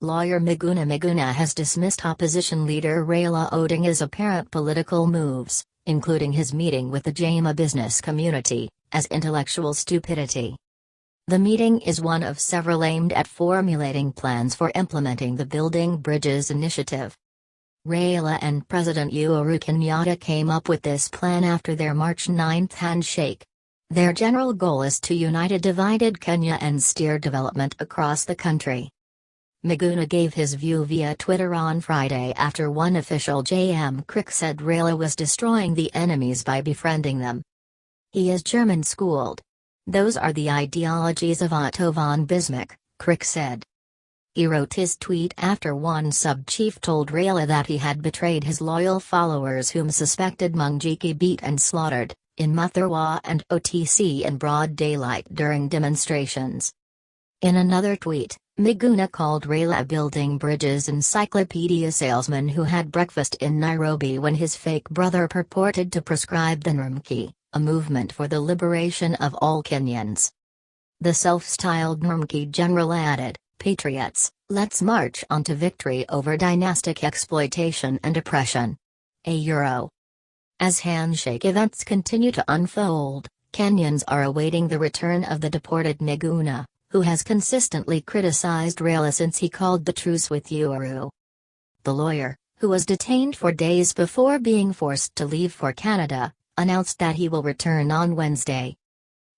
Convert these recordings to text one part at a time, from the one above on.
Lawyer Miguna Miguna has dismissed opposition leader Raila Odinga's apparent political moves, including his meeting with the Gema Business Community, as intellectual stupidity. The meeting is one of several aimed at formulating plans for implementing the Building Bridges initiative. Raila and President Uhuru Kenyatta came up with this plan after their March 9 handshake. Their general goal is to unite a divided Kenya and steer development across the country. Miguna gave his view via Twitter on Friday after one official Crick said Raila was destroying the enemies by befriending them. He is German-schooled. Those are the ideologies of Otto Von-Bismak, Crick said. He wrote his tweet after one sub-chief told Raila that he had betrayed his loyal followers whom suspected Mungiki beat and slaughtered, in Muthurwa and OTC in broad daylight during demonstrations. In another tweet, Miguna called Raila a Building Bridges Encyclopedia Salesman who had breakfast in Nairobi when his fake brother purported to proscribe the NRMKe, a movement for the liberation of all Kenyans. The self-styled NRMKe general added, "Patriots, let's march on to victory over dynastic exploitation and oppression." Euro. As handshake events continue to unfold, Kenyans are awaiting the return of the deported Miguna, who has consistently criticized Raila since he called the truce with Uhuru. The lawyer, who was detained for days before being forced to leave for Canada, announced that he will return on Wednesday.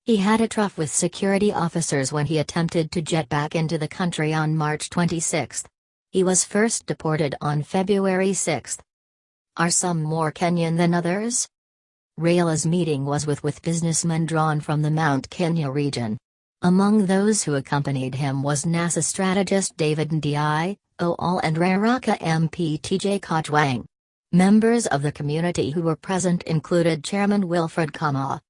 He had a truff with security officers when he attempted to jet back into the country on March 26. He was first deported on February 6. Are some more Kenyan than others? Raila's meeting was with businessmen drawn from the Mount Kenya region. Among those who accompanied him was NASA strategist David Ndiaye, OAL and Raraka MP TJ Kajwang. Members of the community who were present included Chairman Wilfred Kama.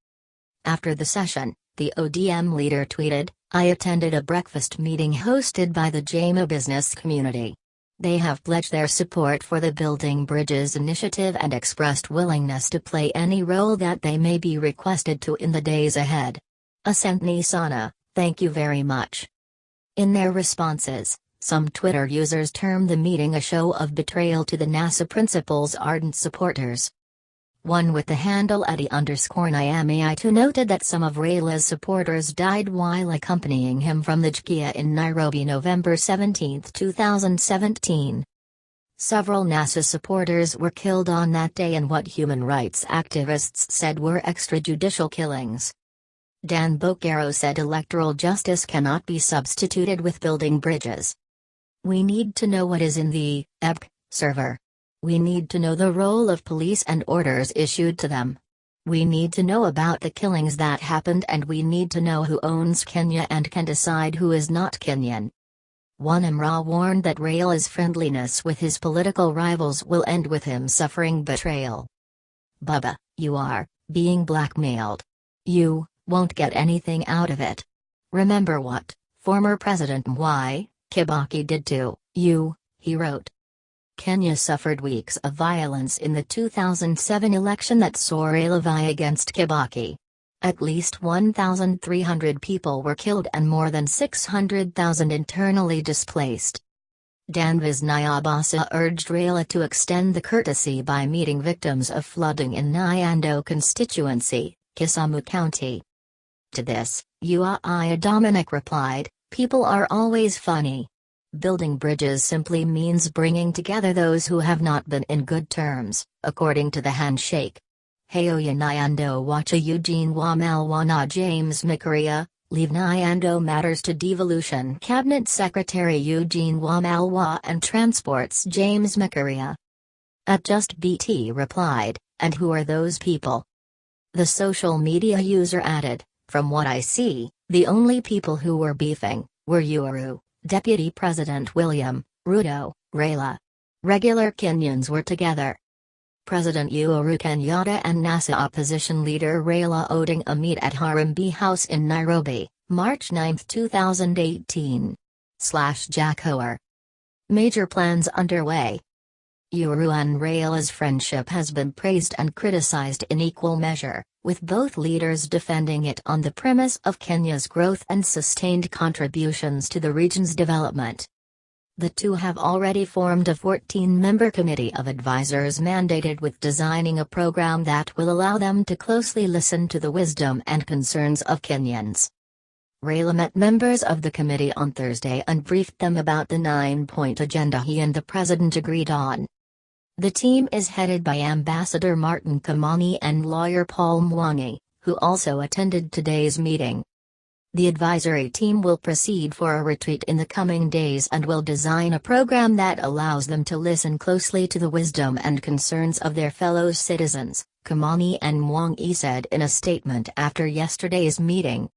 After the session, the ODM leader tweeted, "I attended a breakfast meeting hosted by the Gema Business Community. They have pledged their support for the Building Bridges initiative and expressed willingness to play any role that they may be requested to in the days ahead. Asanteni sana, thank you very much." In their responses, some Twitter users termed the meeting a show of betrayal to the NASA principal's ardent supporters. One with the handle @Eddie_Niamei2 noted that some of Raila's supporters died while accompanying him from the JKIA in Nairobi November 17, 2017. Several NASA supporters were killed on that day in what human rights activists said were extrajudicial killings. Dan Bokero said electoral justice cannot be substituted with building bridges. "We need to know what is in the EBC server. We need to know the role of police and orders issued to them. We need to know about the killings that happened and we need to know who owns Kenya and can decide who is not Kenyan." One Imra warned that Raila's friendliness with his political rivals will end with him suffering betrayal. "Bubba, you are being blackmailed. You won't get anything out of it. Remember what former President Mwai Kibaki did to you," he wrote. Kenya suffered weeks of violence in the 2007 election that saw Raila vie against Kibaki. At least 1,300 people were killed and more than 600,000 internally displaced. Danvas Nyabasa urged Raila to extend the courtesy by meeting victims of flooding in Nyando constituency, Kisumu County. To this, Uia Dominic replied, "People are always funny. Building bridges simply means bringing together those who have not been in good terms, according to the handshake." Heoya Nyando Wacha Eugene Wamalwana James Mikaria, Leave Nyando Matters to Devolution Cabinet Secretary Eugene Wamalwa and Transports James Mikaria. At Just BT replied, "And who are those people?" The social media user added, "From what I see, the only people who were beefing were Uhuru, Deputy President William Ruto, Raila. Regular Kenyans were together." President Uhuru Kenyatta and NASA opposition leader Raila Odinga meet at Harambee House in Nairobi, March 9, 2018. Jack Hoer. Major plans underway. Uhuru and Raila's friendship has been praised and criticized in equal measure, with both leaders defending it on the premise of Kenya's growth and sustained contributions to the region's development. The two have already formed a 14-member committee of advisors mandated with designing a program that will allow them to closely listen to the wisdom and concerns of Kenyans. Raila met members of the committee on Thursday and briefed them about the 9-point agenda he and the president agreed on. The team is headed by Ambassador Martin Kimani and lawyer Paul Mwangi, who also attended today's meeting. The advisory team will proceed for a retreat in the coming days and will design a program that allows them to listen closely to the wisdom and concerns of their fellow citizens, Kimani and Mwangi said in a statement after yesterday's meeting.